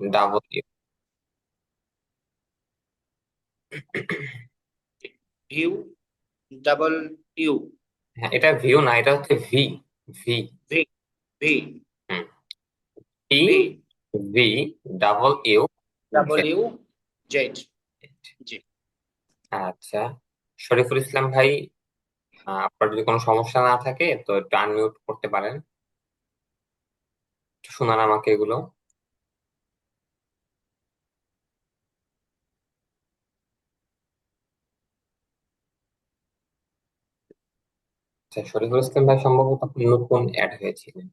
Double U. View, double U. হ্যাঁ, এটা view না, এটা হচ্ছে V. V. V, V, T. V, V. Double U. Double Z. U, Z. G. আচ্ছা, শরীফুল ইসলাম ভাই, আপনার যদি কোনো সমস্যা না থাকে তো একটু আনমিউট করতে পারেন, একটু শোনান আমাকে এগুলো। আচ্ছা, শরীফুল ইসলাম ভাই সম্ভবত আপনি নতুন অ্যাড হয়েছিলেন।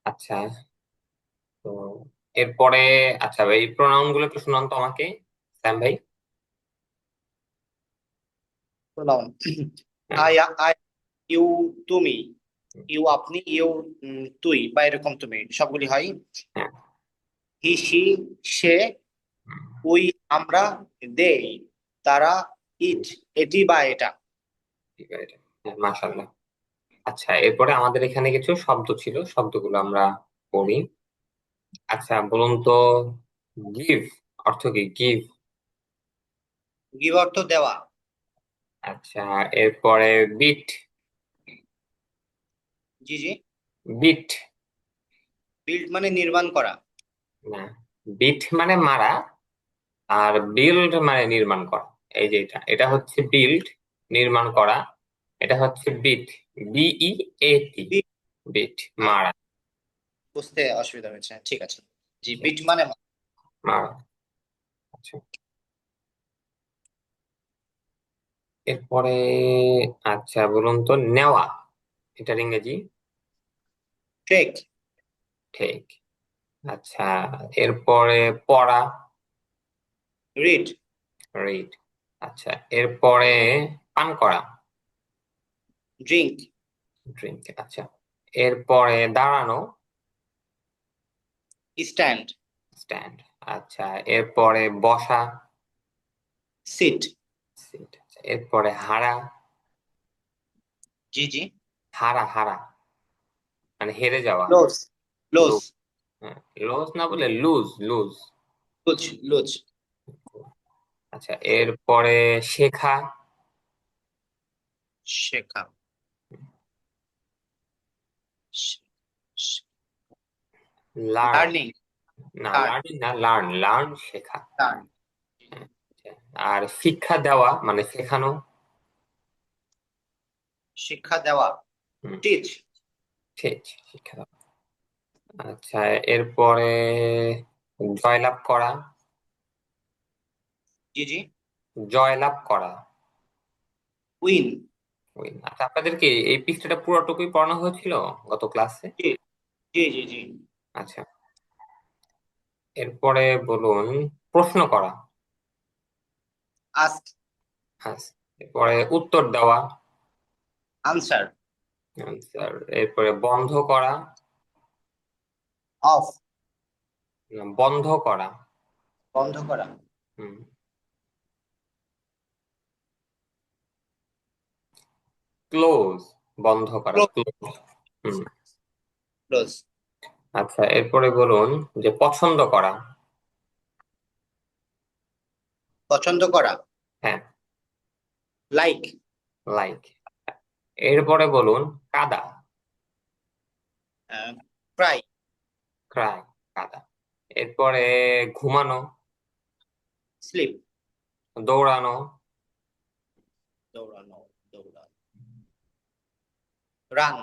আচ্ছা, তো এরপরে, আচ্ছা ভাই, এই প্রোনাউন গুলো একটু শোনান তো আমাকে, স্যাম ভাই। প্রনাউন, হ্যাঁ। আই, আই, ইউ, তুমি, ইউ আপনি, ইউ তুই, বা এরকম তুমি, সবগুলি হয়। হ্যাঁ। হি, সি, সে, হুম, উই, আমরা, দে, তারা, ইট, এটি বা এটা। ঠিক আছে। হ্যাঁ, মাশাআল্লাহ। আচ্ছা, এরপরে আমাদের এখানে কিছু শব্দ ছিল, শব্দগুলো আমরা পড়ি। আচ্ছা, বলুন তো, গিভ অর্থ কি? গিভ। গিভ অর্থ দেওয়া। আচ্ছা, এরপরে বিট। জি, জি। বিট। বিল্ড মানে নির্মাণ করা। না, বিট মানে মারা, আর বিল্ড মানে নির্মাণ করা। এই যে এটা এটা হচ্ছে বিল্ড, নির্মাণ করা। এটা হচ্ছে beat, B E A T. Beat, beat, মারা। বুঝতে অসুবিধা হয়েছে, ঠিক আছে। জি, বিট মানে মারা। আচ্ছা, এরপরে, আচ্ছা বলুন তো, নেওয়া, এটার ইংরেজি? টেক, ঠিক। আচ্ছা, এরপরে পড়া, রিড, রিড। আচ্ছা, এরপরে পান করা, ড্রিঙ্ক, ড্রিঙ্ক। আচ্ছা, এরপরে দাঁড়ানো, স্ট্যান্ড, স্ট্যান্ড। আচ্ছা, এরপরে বসা, সিট। সিট। আচ্ছা, এরপরে হারা, জি, জি। হারা হারা মানে হেরে যাওয়া। Lose, lose, lose. হ্যাঁ, লুজ না বলে লুজ, লুজ। Lose, loose. আচ্ছা, এরপরে শেখা, শেখা, লার্ন। লার্নিং, না, লার্ন, লার্নিং না, লার্ন, লার্ন শেখা। লার্ন। হ্যাঁ, আচ্ছা। আর শিক্ষা দেওয়া মানে শেখানো। শিক্ষা দেওয়া, হুম, টিচ। ঠিক, শিক্ষা দেওয়া। আচ্ছা, এরপরে জয়লাভ করা, জি, জি। জয়লাভ করা। উইন। ওই, আচ্ছা, আপনাদেরকে এই পৃষ্ঠাটা পুরোটুকুই পড়ানো হয়েছিল গত ক্লাসে? জি, জি, জি, জি। আচ্ছা, এরপরে বলুন, প্রশ্ন করা। আস্ক, আচ্ছা, এরপরে উত্তর দেওয়া। Answer, answer. এরপরে বন্ধ করা, অফ, না, বন্ধ করা। বন্ধ করা, হুম, ক্লোজ, বন্ধ করা, ক্লোজ, ক্লোজ। হুম। ক্লোজ। আচ্ছা, এরপরে বলুন যে পছন্দ করা। পছন্দ করা, হ্যাঁ, লাইক, লাইক। এরপরে বলুন কাদা। ক্রাই, ক্রাই, কাদা। এরপরে ঘুমানো, স্লিপ, দৌড়ানো। দৌড়ানো, দৌড়ানো, রান,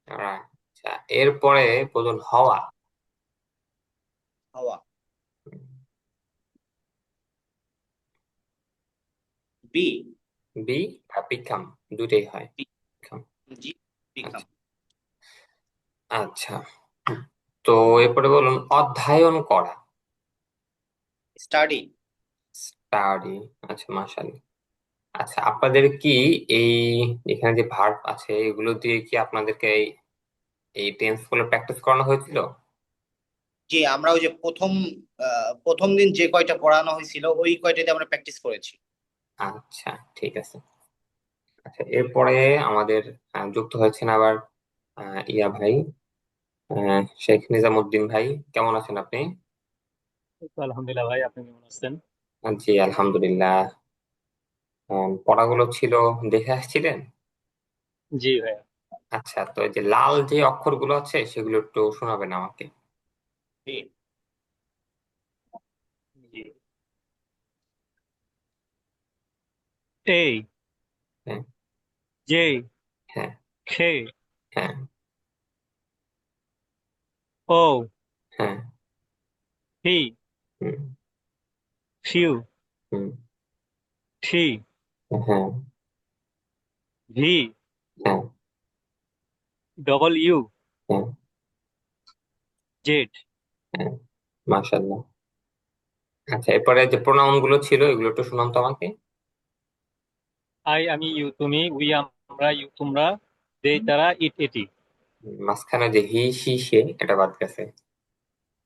রাইট। আচ্ছা, এরপরে বলুন হওয়া। হওয়া, বি, বি আর বিকাম, দুটেই হয়। Be, become। জি, বিকাম, আচ্ছা। আচ্ছা, তো এরপরে বলুন অধ্যয়ন করা। Study, study. আচ্ছা, মাশাআল্লাহ। আচ্ছা, আপনাদের কি এই এখানে যে ভার্ব আছে এগুলো দিয়ে কি আপনাদেরকে এই এই টেন্স গুলো প্র্যাকটিস করানো হয়েছিল? যে আমরা ওই যে প্রথম দিন যে কয়টা পড়ানো হয়েছিল ওই কয়টাতে আমরা প্র্যাকটিস করেছি। আচ্ছা, ঠিক আছে। আচ্ছা, এরপরে আমাদের যুক্ত হয়েছেন আবার ইয়া ভাই, শেখ নিজামুদ্দিন ভাই। কেমন আছেন আপনি? এই তো আলহামদুলিল্লাহ ভাই, আপনি কেমন আছেন? জি, আলহামদুলিল্লাহ। পড়াগুলো ছিল, দেখে আসছিলেন? জি ভাইয়া। আচ্ছা, তো এই যে লাল যে অক্ষরগুলো আছে সেগুলো একটু শোনাবেন আমাকে। জি। জি। A, হ্যাঁ, J, হ্যাঁ, K, হ্যাঁ, O, হ্যাঁ। P, হুম, Q, হুম, T, হ্যাঁ, V, হ্যাঁ, W, হ্যাঁ, Z. হ্যাঁ। মাশাআল্লাহ। আচ্ছা, এরপরে যে প্রোনাউন গুলো ছিল এগুলো একটু শোনান তো আমাকে। I আমি, ইউ তুমি, উই আমরা, ইউ তোমরা, দে তারা, ইট এটি, মাঝখানে যে হি সি সে এটা বাদ গেছে।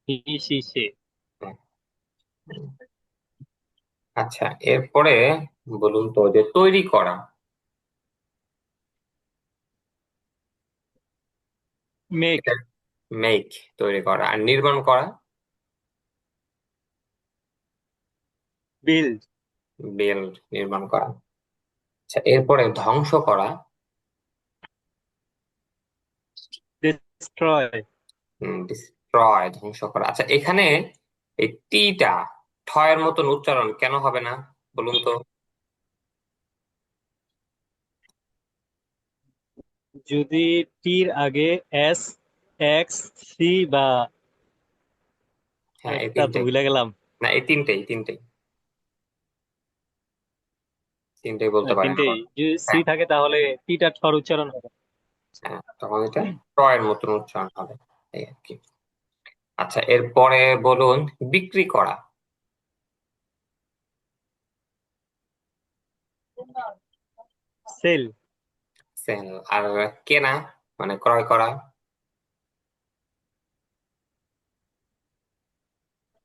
হি সি সে। হ্যাঁ। আচ্ছা, এরপরে বলুন তো যে তৈরি করা, মেক, এটা মেক, তৈরি করা, আর নির্মাণ করা, বিল্ড, বিল্ড, নির্মাণ করা। আচ্ছা, এরপরে ধ্বংস করা, ডিস্ট্রয়। ডিস্ট্রয়, ধ্বংস করা। আচ্ছা, এখানে এই টিটা ঠয়ের মতন উচ্চারণ কেন হবে না বলুন তো? যদি টির আগে এস, এক্স, সি বা হ্যাঁ, এই একটা তো তিনটেই। ভুলে গেলাম। না, এই তিনটেই, তিনটেই, তিনটেই বলতে পারেন। তিনটেই যদি সি হ্যাঁ, থাকে তাহলে টিটা ঠর উচ্চারণ হবে। হ্যাঁ, তখন এটা টয়ের মতন উচ্চারণ হবে, এই আর কি। আচ্ছা, এরপরে বলুন বিক্রি করা, সেল, সেল। আর কেনা মানে ক্রয় করা,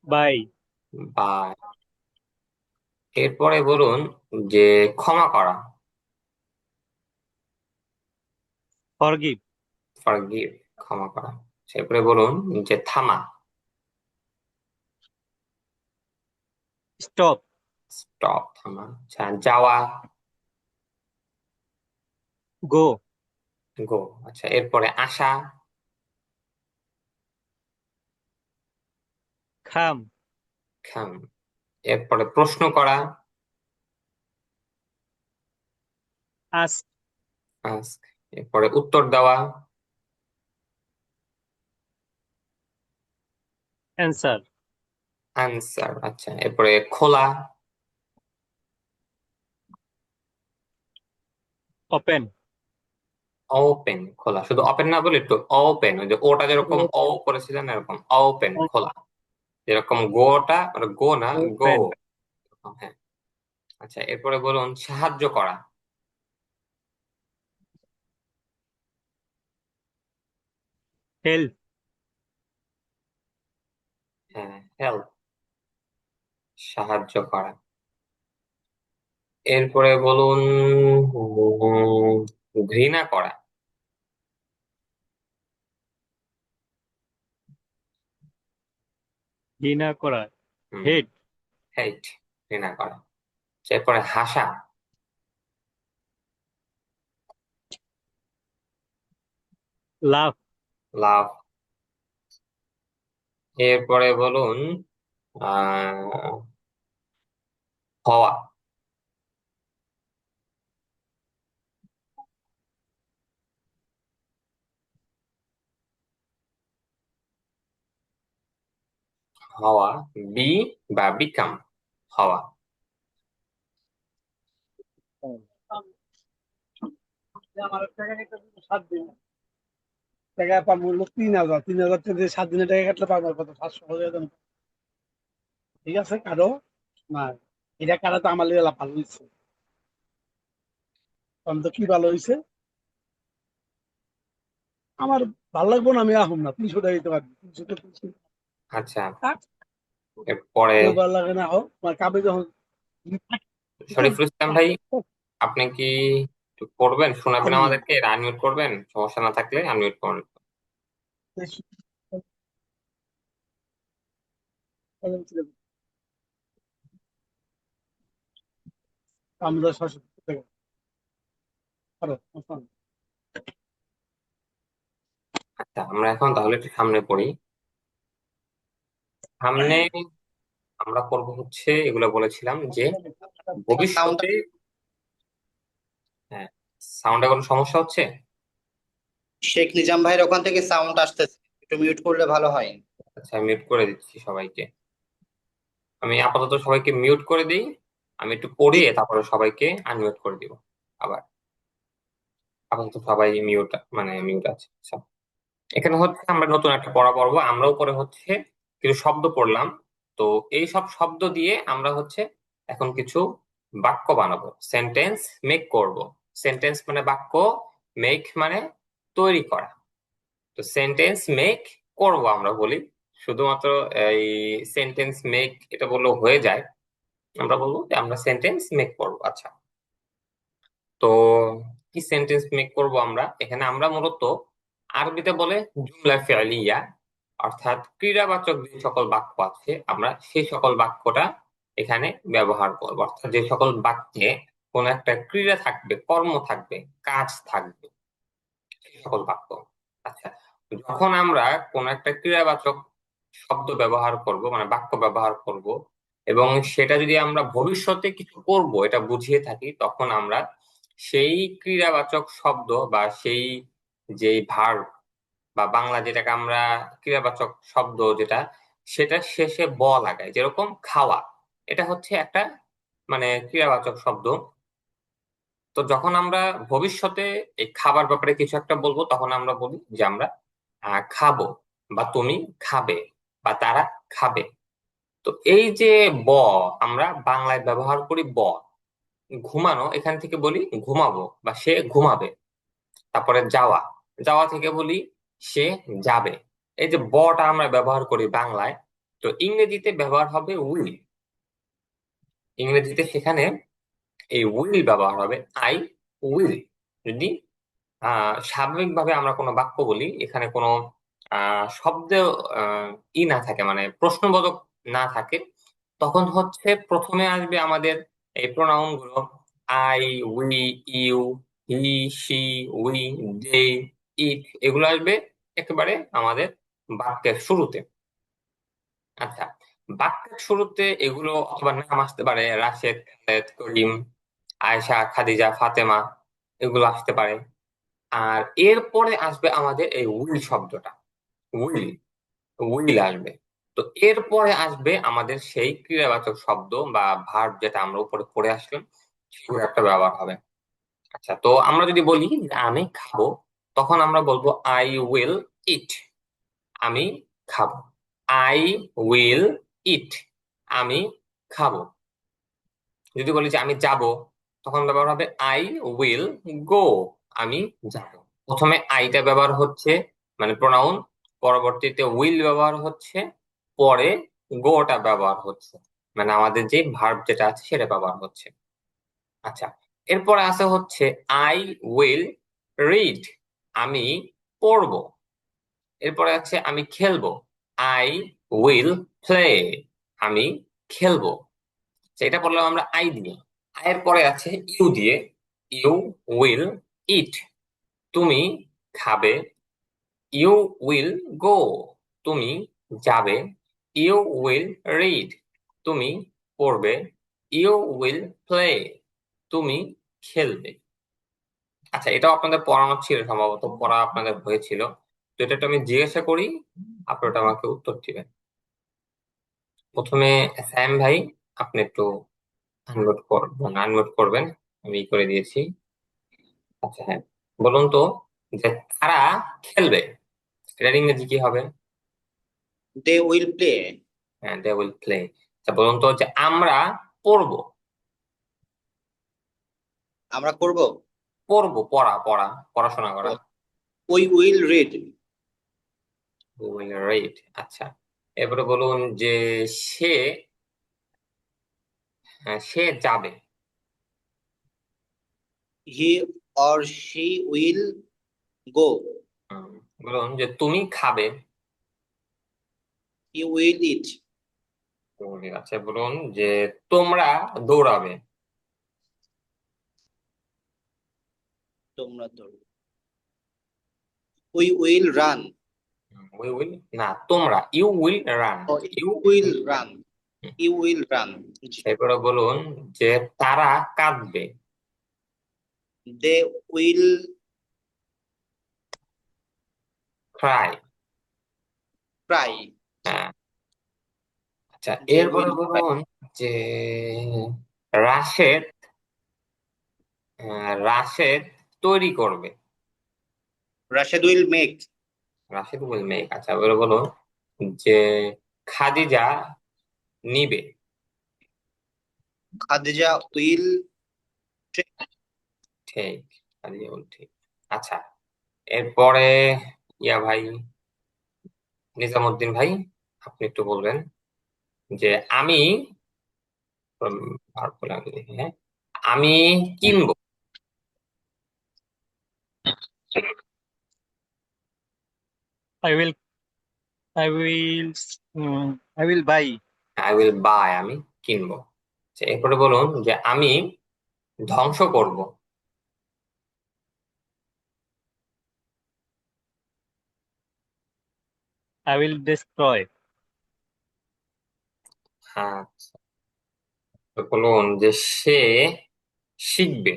বাই, বা। এরপরে বলুন যে ক্ষমা করা, ফরগিভ, ফরগিভ, ক্ষমা করা। এরপরে বলুন যে থামা, স্টপ, স্টপ, থামা। আচ্ছা, যাওয়া, গো, গো। আচ্ছা, এরপরে আসা, খাম, খাম। এরপরে প্রশ্ন করা, আস্ক, আস্ক। এরপরে উত্তর দেওয়া, অ্যান্সার, আনসার। আচ্ছা, এরপরে খোলা, ওপেন, ওপেন, খোলা। শুধু ওপেন না বলে একটু ওপেন, ওই যে ওটা যেরকম ও করেছিলেন এরকম ওপেন, খোলা। যেরকম গোটা মানে গো না, গো। ওপেন, হ্যাঁ। আচ্ছা, এরপরে বলুন সাহায্য করা, হেল্প, হ্যাঁ, হেল্প, সাহায্য করা। এরপরে বলুন ঘৃণা করা, ঘৃণা করা, হুম, হেট, হেট, ঘৃণা করা। এরপরে হাসা, লাভ, লাভ। এরপরে বলুন আহ হওয়া, হওয়া, বি বা বিকাম, হওয়া। টাকা পাবো হলো 3,000, 3,000 থেকে 7 দিনের টাকা কাটলে পাবো কত? 700 টাকা দেন। ঠিক আছে কারো না, এটা কারা তো আমার লেগে ভালো হয়েছে। আমি তো কি ভালো হয়েছে আমার ভালো লাগবো না, আমি আহম না, 300 টাকা দিতে পারবি, 300 আচ্ছা, টাকা এরপরে কেউ ভালো লাগে না হোক, আমার কাবে যখন শরীফুল ইসলাম ভাই, আপনি কি একটু করবেন, শোনাবেন আমাদেরকে, আনমিউট করবেন, সমস্যা না থাকলে আনমিউট করবেন। আমরা 600 টাকা আরো আচ্ছা, আমরা এখন তাহলে একটু সামনে পড়ি। সামনে আমরা করব হচ্ছে, এগুলো বলেছিলাম যে সাউন্ড ভবিষ্যতে, হ্যাঁ, সাউন্ডে কোনো সমস্যা হচ্ছে? শেখ নিজাম ভাইয়ের ওখান থেকে সাউন্ড আসতেছে, একটু মিউট করলে ভালো হয়। আচ্ছা, মিউট করে দিচ্ছি সবাইকে। আমি আপাতত সবাইকে মিউট করে দিই, আমি একটু পড়িয়ে তারপরে সবাইকে আনমিউট করে দিব আবার। আপাতত সবাই মিউট, মানে মিউট আছে। আচ্ছা, এখানে হচ্ছে আমরা নতুন একটা পড়া পড়বো। আমরা উপরে হচ্ছে কিছু শব্দ পড়লাম, তো এই সব শব্দ দিয়ে আমরা হচ্ছে এখন কিছু বাক্য বানাবো, সেন্টেন্স মেক করব। সেন্টেন্স মানে বাক্য, মেক মানে তৈরি করা। তো সেন্টেন্স মেক করব আমরা বলি, শুধুমাত্র এই সেন্টেন্স মেক এটা বললেও হয়ে যায়। আমরা বলবো যে আমরা সেন্টেন্স মেক করব। আচ্ছা, তো কি সেন্টেন্স মেক করব আমরা? এখানে আমরা মূলত আরবিতে বলে জুমলা ফি'লিয়া, অর্থাৎ ক্রিয়াবাচক যে সকল বাক্য আছে আমরা সেই সকল বাক্যটা এখানে ব্যবহার করব। অর্থাৎ যে সকল বাক্যে কোন একটা ক্রিয়া থাকবে, কর্ম থাকবে, কাজ থাকবে, সেই সকল বাক্য। আচ্ছা, যখন আমরা কোন একটা ক্রিয়াবাচক শব্দ ব্যবহার করব, মানে বাক্য ব্যবহার করব, এবং সেটা যদি আমরা ভবিষ্যতে কিছু করব এটা বুঝিয়ে থাকি, তখন আমরা সেই ক্রিয়াবাচক শব্দ বা সেই যে ভার্ব বা বাংলা যেটাকে আমরা ক্রিয়াবাচক শব্দ যেটা, সেটা শেষে ব লাগাই। যেরকম খাওয়া, এটা হচ্ছে একটা মানে ক্রিয়াবাচক শব্দ। তো যখন আমরা ভবিষ্যতে এই খাবার ব্যাপারে কিছু একটা বলবো, তখন আমরা বলি যে আমরা খাবো, বা তুমি খাবে, বা তারা খাবে। তো এই যে ব, আমরা বাংলায় ব্যবহার করি ব। ঘুমানো, এখান থেকে বলি ঘুমাবো বা সে ঘুমাবে। তারপরে যাওয়া, যাওয়া থেকে বলি সে যাবে। এই যে বটা আমরা ব্যবহার করি বাংলায়, তো ইংরেজিতে ব্যবহার হবে উইল। ইংরেজিতে সেখানে এই উইল ব্যবহার হবে, আই উইল। যদি স্বাভাবিকভাবে আমরা কোনো বাক্য বলি, এখানে কোনো শব্দ না থাকে, মানে প্রশ্নবোধক না থাকে, তখন হচ্ছে প্রথমে আসবে আমাদের এই প্রোনাউন গুলো, I, we, you, he, she, we, they, it, এগুলো আসবে একেবারে আমাদের বাক্যের শুরুতে। আচ্ছা, বাক্যের শুরুতে এগুলো অথবা নাম আসতে পারে, রাশেদ, খালেদ, করিম, আয়েশা, খাদিজা, ফাতেমা, এগুলো আসতে পারে। আর এরপরে আসবে আমাদের এই উইল শব্দটা, উইল, উইল আসবে। তো এরপরে আসবে আমাদের সেই ক্রিয়াবাচক শব্দ বা ভার্ব যেটা আমরা উপরে পড়ে আসলাম, সেগুলো একটা ব্যবহার হবে। আচ্ছা, তো আমরা যদি বলি যে আমি খাবো, তখন আমরা বলবো আই উইল ইট, আমি খাবো। আই উইল ইট, আমি খাবো। যদি বলি যে আমি যাব, তখন ব্যবহার হবে আই উইল গো, আমি যাব। প্রথমে আইটা ব্যবহার হচ্ছে মানে প্রোনাউন, পরবর্তীতে উইল ব্যবহার হচ্ছে, পরে গোটা ব্যবহার হচ্ছে, মানে আমাদের যে ভার্ব যেটা আছে সেটা ব্যবহার হচ্ছে। আচ্ছা, এরপরে আছে হচ্ছে আই উইল রিড, আমি পড়বো। এরপরে আছে আমি খেলবো, আই উইল প্লে, আমি খেলবো। সেটা পড়লাম আমরা আই দিয়ে। আয়ের পরে আছে ইউ দিয়ে, ইউ উইল ইট, তুমি খাবে। ইউ উইল গো, তুমি যাবে। ইউ উইল রিড, তুমি পড়বে। ইউ উইল প্লে, তুমি খেলবে। আচ্ছা, এটাও আপনাদের পড়ানো ছিল, সম্ভবত পড়া আপনাদের হয়েছিল। তো এটা একটু আমি জিজ্ঞাসা করি, আপনি ওটা আমাকে উত্তর দিবেন। প্রথমে স্যাম ভাই, আপনি একটু আনমিউট করবেন, আনমিউট করবেন, আমি করে দিয়েছি। আচ্ছা, হ্যাঁ, বলুন তো যে তারা খেলবে, এটার ইংরেজি কি হবে? They will play. হ্যাঁ, দে উইল প্লে। আচ্ছা, বলুন তো যে আমরা পড়বো। আমরা করব। পড়বো, পড়াশোনা করা। We will read. We will read। আচ্ছা, এরপরে বলুন যে সে সে যাবে। He or she will go. হুম, বলুন যে তুমি খাবে। He will eat. আচ্ছা, বলুন যে তোমরা দৌড়াবে। তোমরা ধরো। We will run. We will না, তোমরা you will run. You will run. You will run. এরপরে বলুন যে তারা কাঁদবে। They will cry. ক্রাই। হ্যাঁ। আচ্ছা, দে এরপরে উইল বলুন যে রাশেদ রাশেদ তৈরি করবে। Rashed will make. Rashed will make. আচ্ছা, এবারে বলুন যে খাদিজা নিবে। খাদিজা উইল ঠিক, খাদিজা উইল ঠিক। আচ্ছা, এরপরে ইয়া ভাই, নিজামুদ্দিন ভাই, আপনি একটু বলবেন যে আমি ভার্ব বলে আগে দেখি, হ্যাঁ, আমি কিনবো। I will I will I will buy. I will buy, আমি কিনবো। আচ্ছা, এরপরে বলুন যে আমি ধ্বংস করব। I will destroy. আচ্ছা, তো বলুন যে সে শিখবে।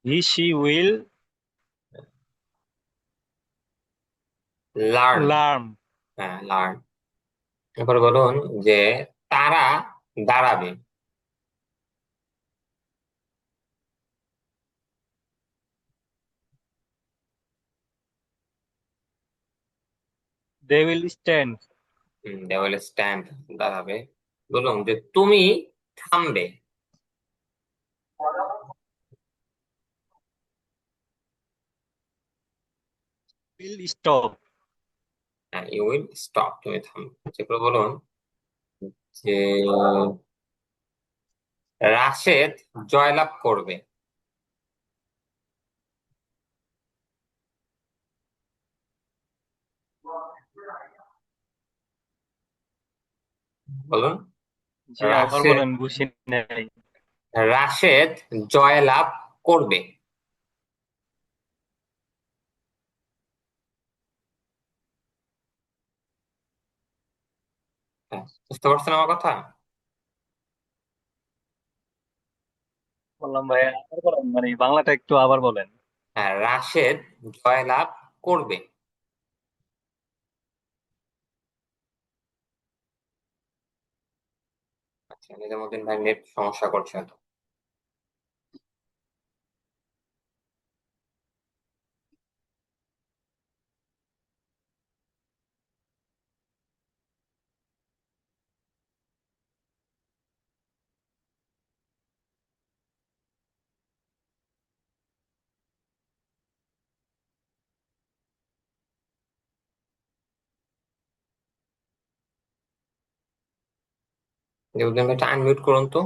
He she will learn. learn. হ্যাঁ, লার্ন। এরপরে বলুন যে তারা দাঁড়াবে। They will stand. They will stand, দাঁড়াবে। বলুন যে তুমি থামবে। Will stop. হ্যাঁ, ইউ উইল স্টপ, তুমি থামবে। এরপরে বলুন যে রাশেদ জয়লাভ করবে। বলুন জি আবার রাশেদ বলেন, বুঝি নাই। রাশেদ জয়লাভ করবে। হ্যাঁ, বুঝতে পারছেন আমার কথা? বললাম ভাই, আবার বলেন, মানে বাংলাটা একটু আবার বলেন। হ্যাঁ, রাশেদ জয়লাভ করবে। আচ্ছা, নিজামুদ্দিন ভাই নেট সমস্যা করছে তো। নিজামুদ্দিন ভাইটা আনমিউট করুন তো।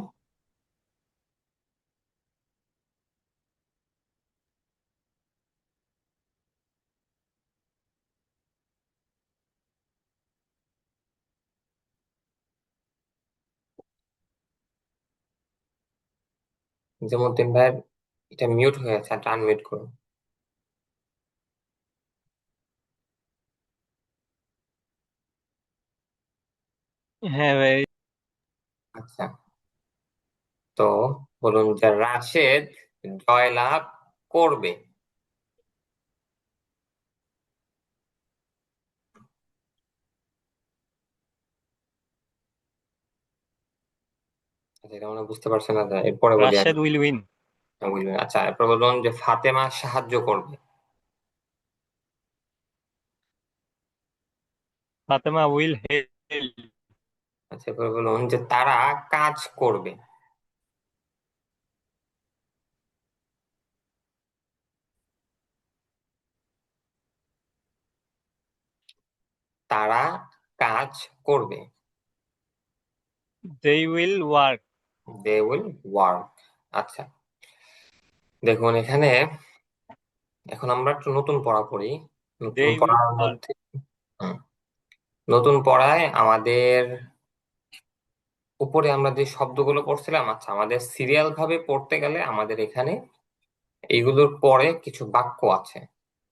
নিজামুদ্দিন ভাই এটা মিউট হয়ে আছে, এটা আনমিউট করুন। হ্যাঁ ভাই। আচ্ছা, তো বলুন যে রাশেদ জয়লাভ করবে। আচ্ছা, এটা মনে হয় বুঝতে পারছেন না, এরপরে বলি আমি। Rashed will win. বুঝলেন? আচ্ছা, এরপর বলুন যে ফাতেমা সাহায্য করবে। Fatema will help. আচ্ছা, এরপরে বলুন যে তারা কাজ করবে। তারা কাজ করবে। they will work. They will work. আচ্ছা, দেখুন এখানে এখন আমরা একটু নতুন পড়া পড়ি। নতুন they will পড়ার solve. মধ্যে হুম, নতুন পড়ায় আমাদের উপরে আমরা যে শব্দগুলো পড়ছিলাম, আচ্ছা আমাদের সিরিয়াল ভাবে পড়তে গেলে আমাদের এখানে এইগুলোর পরে কিছু বাক্য আছে,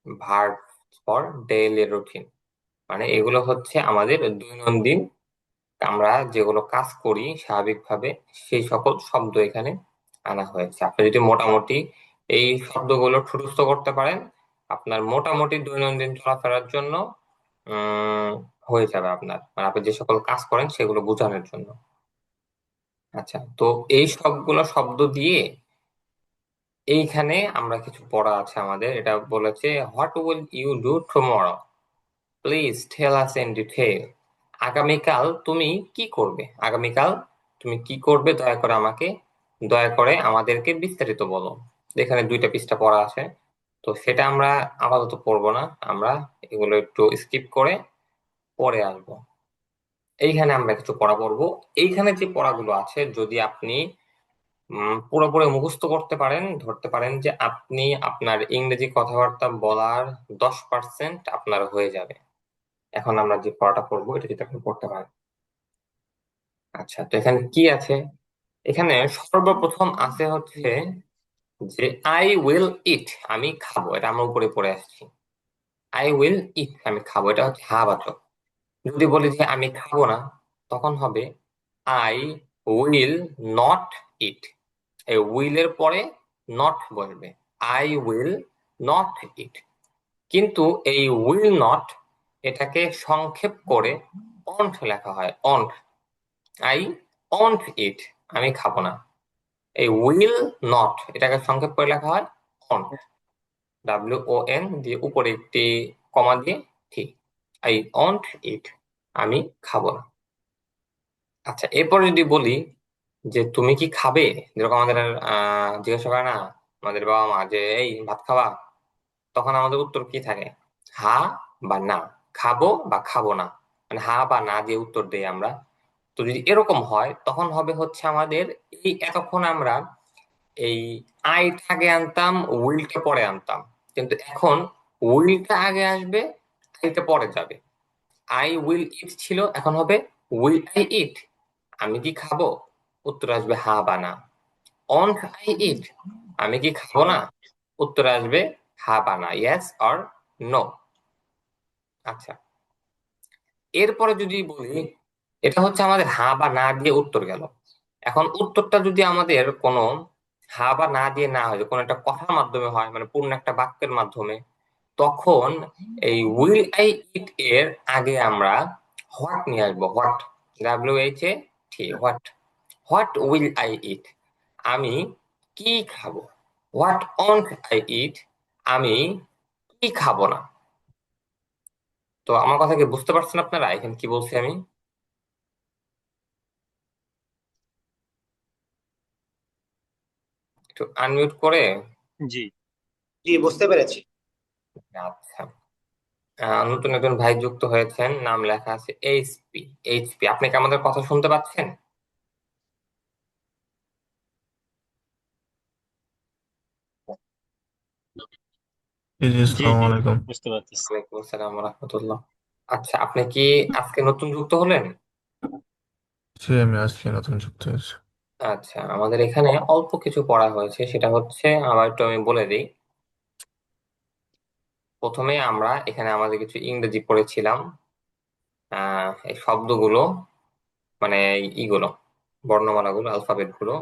ভার্ব ফর ডেইলি রুটিন, মানে এগুলো হচ্ছে আমাদের দৈনন্দিন আমরা যেগুলো কাজ করি স্বাভাবিকভাবে সেই সকল শব্দ এখানে আনা হয়েছে। আপনি যদি মোটামুটি এই শব্দগুলো ঠুটস্থ করতে পারেন, আপনার মোটামুটি দৈনন্দিন চলাফেরার জন্য উম হয়ে যাবে আপনার, মানে আপনি যে সকল কাজ করেন সেগুলো বোঝানোর জন্য। আচ্ছা, তো এই সবগুলো শব্দ দিয়ে এইখানে আমরা কিছু পড়া আছে আমাদের, এটা বলেছে what will you do tomorrow, please tell us in detail. আগামীকাল তুমি কি করবে, আগামীকাল তুমি কি করবে দয়া করে আমাদেরকে বিস্তারিত বলো। এখানে 2টা পৃষ্ঠা পড়া আছে, তো সেটা আমরা আপাতত পড়বো না, আমরা এগুলো একটু স্কিপ করে পরে আসবো। এইখানে আমরা কিছু পড়া পড়বো। এইখানে যে পড়াগুলো আছে যদি আপনি পুরোপুরি মুখস্থ করতে পারেন, ধরতে পারেন যে আপনি আপনার ইংরেজি কথাবার্তা বলার 10% আপনার হয়ে যাবে। এখন আমরা যে পড়াটা পড়বো এটা যদি আপনি পড়তে পারেন। আচ্ছা, তো এখানে কি আছে, এখানে সর্বপ্রথম আছে হচ্ছে যে আই উইল ইট, আমি খাবো, এটা আমরা উপরে পড়ে আসছি। আই উইল ইট, আমি খাবো, এটা হচ্ছে হা বাচক। যদি বলি যে আমি খাবো না, তখন হবে আই উইল নট ইট। এই উইল এর পরে নট বসবে, আই উইল নট ইট। কিন্তু এই উইল নট এটাকে সংক্ষেপ করে অন্ট লেখা হয়, অন্ট। আই অন্ট ইট, আমি খাবো না। এই উইল নট এটাকে সংক্ষেপ করে লেখা হয় অন্ট, WON দিয়ে উপরে একটি কমা দিয়ে ঠিক, আই অন্ট ইট, আমি খাবো না। আচ্ছা, এরপর যদি বলি যে তুমি কি খাবে, যেরকম আমাদের জিজ্ঞাসা করে না আমাদের বাবা মা যে এই ভাত খাওয়া, তখন আমাদের উত্তর কি থাকে, হা বা না, খাবো বা খাবো না, মানে হা বা না দিয়ে উত্তর দেই আমরা। তো যদি এরকম হয় তখন হবে হচ্ছে আমাদের এই এতক্ষণ আমরা এই আইটা আগে আনতাম, উইলটা পরে আনতাম, কিন্তু এখন উইলটা আগে আসবে, আইটা পরে যাবে। আই উইল ইট ছিল, এখন হবে উইল আই ইট, আমি কি খাবো, উত্তর আসবে হা বা না। অন্ট আই ইট, আমি কি খাবো না, উত্তর আসবে হা বা না, ইয়েস অর নো। আচ্ছা, এরপরে যদি বলি এটা হচ্ছে আমাদের হা বা না দিয়ে উত্তর গেল। এখন উত্তরটা যদি আমাদের কোনো হা বা না দিয়ে না হয়, কোনো একটা কথার মাধ্যমে হয়, মানে পূর্ণ একটা বাক্যের মাধ্যমে, তখন এই উইল আই ইট এর আগে আমরা হোয়াট নিয়ে আসবো, what, WHAT, what. What will I eat, আমি কি খাবো। হোয়াট অন্ট আই ইট, আমি কি খাবো না। তো আমার কথা কি বুঝতে পারছেন আপনারা এখানে কি বলছি আমি? একটু আনমিউট করে। জি। জি, বুঝতে পেরেছি। আচ্ছা, নতুন একজন ভাই যুক্ত হয়েছেন, নাম লেখা আছে এইচপি। এইচপি, আপনি কি আমাদের কথা শুনতে পাচ্ছেন? জি জি, জি আসসালামু জি, আলাইকুম। বুঝতে পারতেছি। ওয়ালাইকুম আসসালাম ওয়া রাহমাতুল্লাহ। আচ্ছা, আপনি কি আজকে নতুন যুক্ত হলেন? জি, আমি আজকে নতুন যুক্ত হয়েছি। আচ্ছা, আমাদের এখানে অল্প কিছু পড়া হয়েছে, সেটা হচ্ছে আবার একটু আমি বলে দিই। প্রথমে আমরা এখানে আমাদের কিছু ইংরেজি পড়েছিলাম, এই শব্দগুলো, মানে ইগুলো, বর্ণমালাগুলো, অ্যালফাবেট গুলো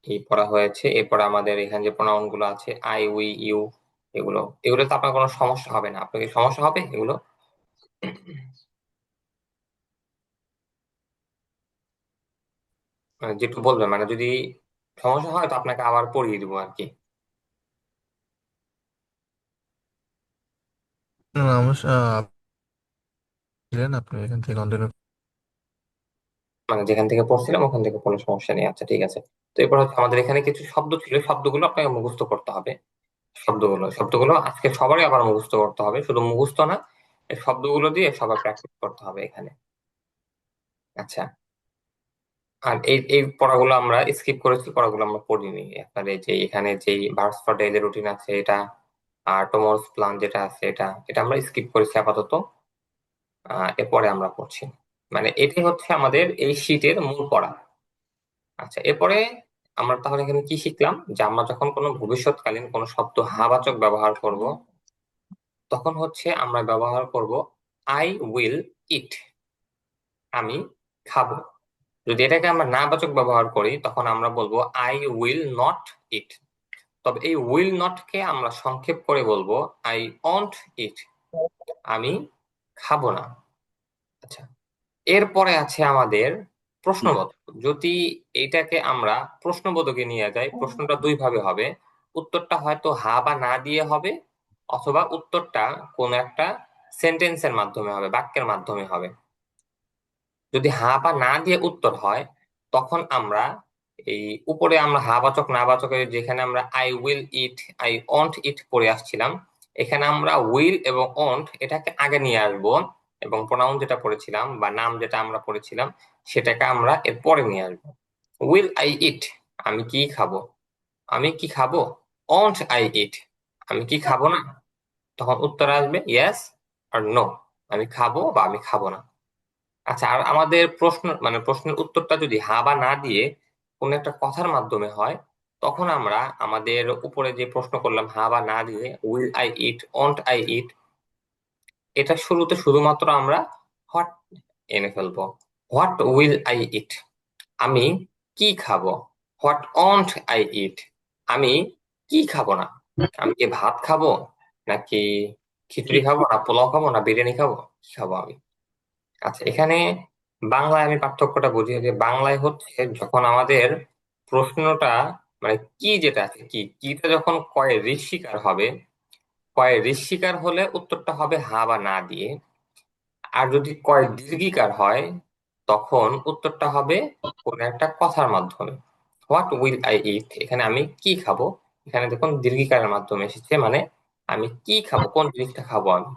এই পড়া হয়েছে। এরপর আমাদের এখানে যে প্রোনাউন গুলো আছে আই উই ইউ, এগুলো এগুলো তো আপনার কোনো সমস্যা হবে না, আপনার কি সমস্যা হবে এগুলো? যেটু বলবেন, মানে যদি সমস্যা হয় তো আপনাকে আবার পড়িয়ে দিব আর কি। না, না, আপনি ছিলেন, আপনি এখান থেকে কন্টিনিউ। মানে যেখান থেকে পড়ছিলাম ওখান থেকে কোনো সমস্যা নেই। আচ্ছা ঠিক আছে। তো এরপর হচ্ছে আমাদের এখানে কিছু শব্দ ছিল, শব্দগুলো আপনাকে মুখস্থ করতে হবে। শব্দগুলো আজকে সবারই আবার মুখস্থ করতে হবে, শুধু মুখস্থ না, এই শব্দগুলো দিয়ে সবার প্র্যাকটিস করতে হবে এখানে। আচ্ছা, আর এই পড়াগুলো আমরা স্কিপ করেছি, পড়াগুলো আমরা পড়িনি। আপনার এই যে এখানে যে ভার্বস ফর ডেইলি রুটিন আছে এটা, আর টুমরোস প্ল্যান যেটা আছে এটা এটা আমরা স্কিপ করেছি আপাতত। এরপরে আমরা পড়ছি, মানে এটি হচ্ছে আমাদের এই শীটের মূল পড়া। আচ্ছা, এরপরে আমরা তাহলে এখানে কি শিখলাম, যে আমরা যখন কোনো ভবিষ্যৎকালীন কোনো শব্দ হ্যাবাচক ব্যবহার করব, তখন হচ্ছে আমরা ব্যবহার করব আই উইল ইট, আমি খাবো। যদি এটাকে আমরা নাবাচক ব্যবহার করি তখন আমরা বলবো আই উইল নট ইট। তবে এই উইল নট কে আমরা সংক্ষেপ করে বলবো আই ওন্ট ইট, আমি খাবো না। আচ্ছা, এরপরে আছে আমাদের প্রশ্নবোধক। যদি এইটাকে আমরা প্রশ্নবোধকে নিয়ে যাই, প্রশ্নটা দুই ভাবে হবে। উত্তরটা হয়তো হা বা না দিয়ে হবে, অথবা উত্তরটা কোন একটা সেন্টেন্সের মাধ্যমে হবে, বাক্যের মাধ্যমে হবে। যদি হা বা না দিয়ে উত্তর হয়, তখন আমরা এই উপরে আমরা হা বাচক না বাচকের যেখানে আমরা I will eat, I won't eat পড়ে আসছিলাম, এখানে আমরা উইল এবং ওন্ট এটাকে আগে নিয়ে আসবো, এবং প্রোনাউন যেটা পড়েছিলাম বা নাম যেটা আমরা পড়েছিলাম সেটাকে আমরা এর পরে নিয়ে আসবো। উইল আই ইট, আমি কি খাবো, আমি কি খাবো। ওন্ট আই ইট, আমি কি খাবো না। তখন উত্তর আসবে ইয়েস আর নো, আমি খাবো বা আমি খাবো না। আচ্ছা, আর আমাদের প্রশ্ন মানে প্রশ্নের উত্তরটা যদি হা বা না দিয়ে কোন একটা কথার মাধ্যমে হয়, তখন আমরা আমাদের উপরে যে প্রশ্ন করলাম হা বা না দিয়ে will I eat, won't I eat, এটা শুরুতে শুধুমাত্র আমরা হোয়াট এনে ফেলবো। হোয়াট উইল আই ইট, আমি কি খাবো। হোয়াট ওন্ট আই ইট, আমি কি খাবো না। আমি কি ভাত খাবো, নাকি খিচুড়ি খাবো, না পোলাও খাবো, না বিরিয়ানি খাবো, কি খাবো আমি। আচ্ছা, এখানে বাংলায় আমি পার্থক্যটা বুঝি যে বাংলায় হচ্ছে যখন আমাদের প্রশ্নটা মানে কি যেটা আছে কিটা যখন কয় ঋষিকার হবে, কয় ঋষিকার হলে উত্তরটা হবে হা বা না দিয়ে। আর যদি কয় দীর্ঘিকার হয় তখন উত্তরটা হবে কোন একটা কথার মাধ্যমে। হোয়াট উইল আই ইট, এখানে আমি কি খাবো, এখানে দেখুন দীর্ঘিকারের মাধ্যমে এসেছে, মানে আমি কি খাবো, কোন জিনিসটা খাবো আমি।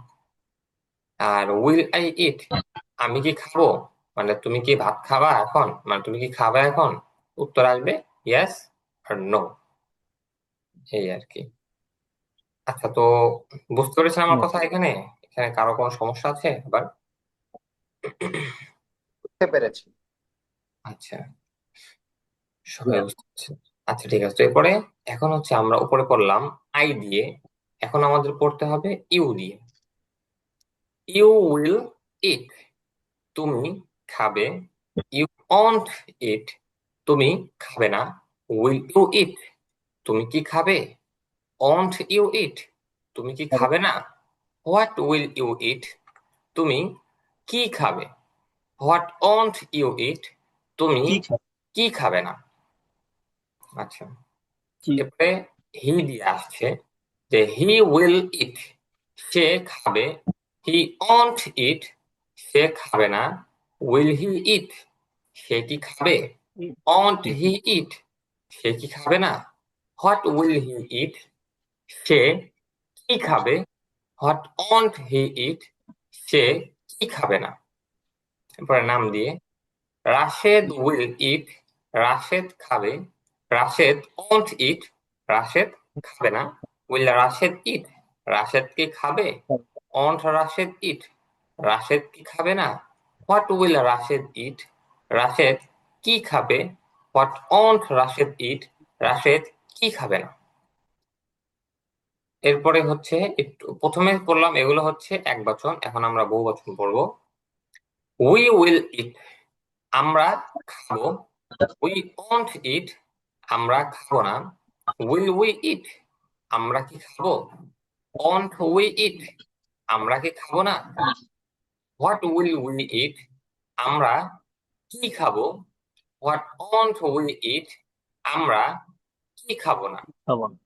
আর উইল আই ইট, আমি কি খাবো, মানে তুমি কি ভাত খাবা এখন, মানে তুমি কি খাবে এখন, উত্তর আসবে ইয়েস আর নো, এই আর কি। আচ্ছা, তো বুঝতে পেরেছেন আমার কথা এখানে? এখানে কারো কোনো সমস্যা আছে আবার? বুঝতে পেরেছি। আচ্ছা, সবাই বুঝতে পারছেন। আচ্ছা ঠিক আছে, তো এরপরে এখন হচ্ছে আমরা উপরে পড়লাম আই দিয়ে, এখন আমাদের পড়তে হবে ইউ দিয়ে। ইউ উইল ইট, তুমি খাবে। ইউ ওন্ট ইট, তুমি খাবে না। উইল ইউ ইট, তুমি কি খাবে। ওন্ট ইউ ইট, তুমি কি খাবে না। হোয়াট উইল ইউ ইট, তুমি কি খাবে। হোয়াট ওন্ট ইউ ইট, তুমি কি খাবে কি খাবে না। আচ্ছা, কি এরপরে হি দিয়ে আসছে, যে হি উইল ইট, সে খাবে। হি ওন্ট ইট, সে খাবে না। উইল হি ইট, সে কি খাবে। ওন্ট হি ইট, সে কি খাবে না। হোয়াট উইল হি ইট, সে কি খাবে। হোয়াট ওন্ট হি ইট, সে কি খাবে না। এরপরে নাম দিয়ে রাশেদ উইল ইট, রাশেদ খাবে। রাশেদ ওন্ট ইট, রাশেদ খাবে না। উইল রাশেদ ইট, রাশেদ কি খাবে। ওন্ট রাশেদ ইট, রাশেদ কি খাবে না। হোয়াট উইল রাশেদ ইট, রাশেদ কি খাবে। হোয়াট ওন্ট রাশেদ ইট, রাশেদ কি খাবে না। এরপরে হচ্ছে একটু প্রথমে পড়লাম এগুলো হচ্ছে এক বচন, এখন আমরা বহু বচন পড়বো। উই উইল ইট, আমরা খাবো। উই ওন্ট ইট, আমরা খাবো না। উইল উই ইট, আমরা কি খাবো। ওন্ট উই ইট, আমরা কি খাবো না। হোয়াট উইল উই ইট, আমরা কি খাবো। হোয়াট ওন্ট উই ইট, আমরা কি খাবো না। খাবো না।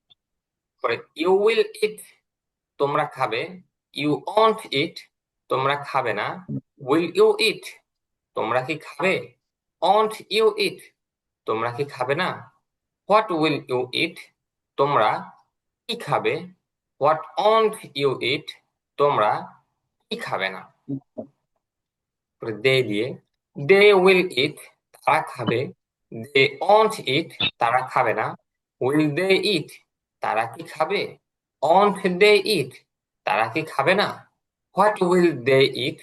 পরে ইউ উইল ইট, তোমরা খাবে। ইউ ওন্ট ইট, তোমরা খাবে না। উইল ইউ ইট, তোমরা কি খাবে। ওন্ট ইউ ইট, তোমরা কি খাবে না? হোয়াট উইল ইউ ইট, তোমরা কি খাবে? হোয়াট ওন্ট ইউ ইট, তোমরা কি খাবে না? দে দিয়ে দে উইল ইট, তারা খাবে। দে ওন্ট ইট, তারা খাবে না। উইল দে ইট, তারা কি খাবে? ওন্ট দে ইট, তারা কি খাবে না? হোয়াট উইল দে ইট,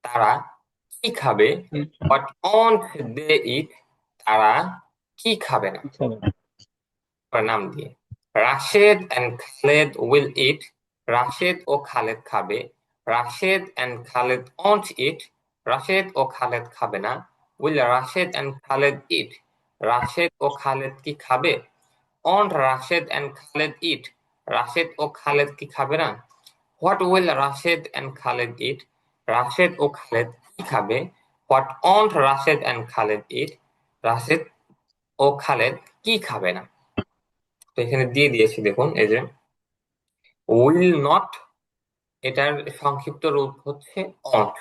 তারা কি খাবে? হোয়াট ওন্ট দে ইট, তারা কি খাবে না? নাম দিয়ে Rashed and Khaled will eat, Rashed ও খালেদ খাবে। Rashed and Khaled won't eat, Rashed ও খালেদ খাবে না। Will Rashed and Khaled eat, Rashed ও খালেদ কি খাবে? Won't Rashed and Khaled eat, Rashed ও খালেদ কি খাবে না? What will Rashed and Khaled eat, Rashed ও খালেদ কি খাবে? What won't Rashed and Khaled eat, Rashed ও খালেদ কি খাবে না? তো এখানে দিয়ে দিয়েছি দেখুন, এই যে উইল নট, এটার সংক্ষিপ্ত রূপ হচ্ছে অন্ট।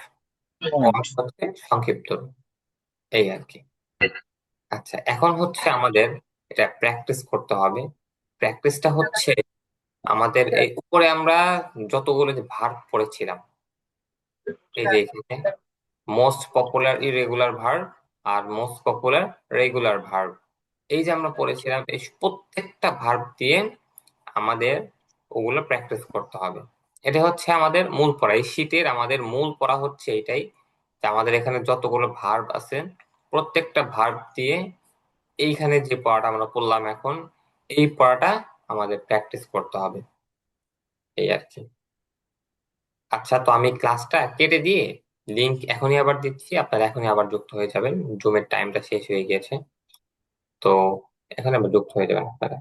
অন্ট হচ্ছে সংক্ষিপ্ত রূপ, এই আর কি। আচ্ছা, এখন হচ্ছে আমাদের এটা প্র্যাকটিস করতে হবে। প্র্যাকটিসটা হচ্ছে আমাদের এই উপরে আমরা যতগুলো যে ভার্ব পড়েছিলাম, এই যে এখানে মোস্ট পপুলার ইরেগুলার ভার্ব আর মোস্ট পপুলার রেগুলার ভার্ব, এই যে আমরা পড়েছিলাম, এই প্রত্যেকটা ভার্ব দিয়ে আমাদের ওগুলো প্র্যাকটিস করতে হবে। এটা হচ্ছে আমাদের মূল পড়া, এই শীটের আমাদের মূল পড়া হচ্ছে এটাই, যে আমাদের এখানে যতগুলো ভার্ব আছে প্রত্যেকটা ভার্ব দিয়ে এইখানে যে পড়াটা আমরা পড়লাম এখন, এই পড়াটা আমাদের প্র্যাকটিস করতে হবে, এই আর কি। আচ্ছা, তো আমি ক্লাসটা কেটে দিয়ে লিংক এখনই আবার দিচ্ছি, আপনারা এখনই আবার যুক্ত হয়ে যাবেন। জুমের টাইমটা শেষ হয়ে গিয়েছে, তো এখন আবার যুক্ত হয়ে যাবেন আপনারা।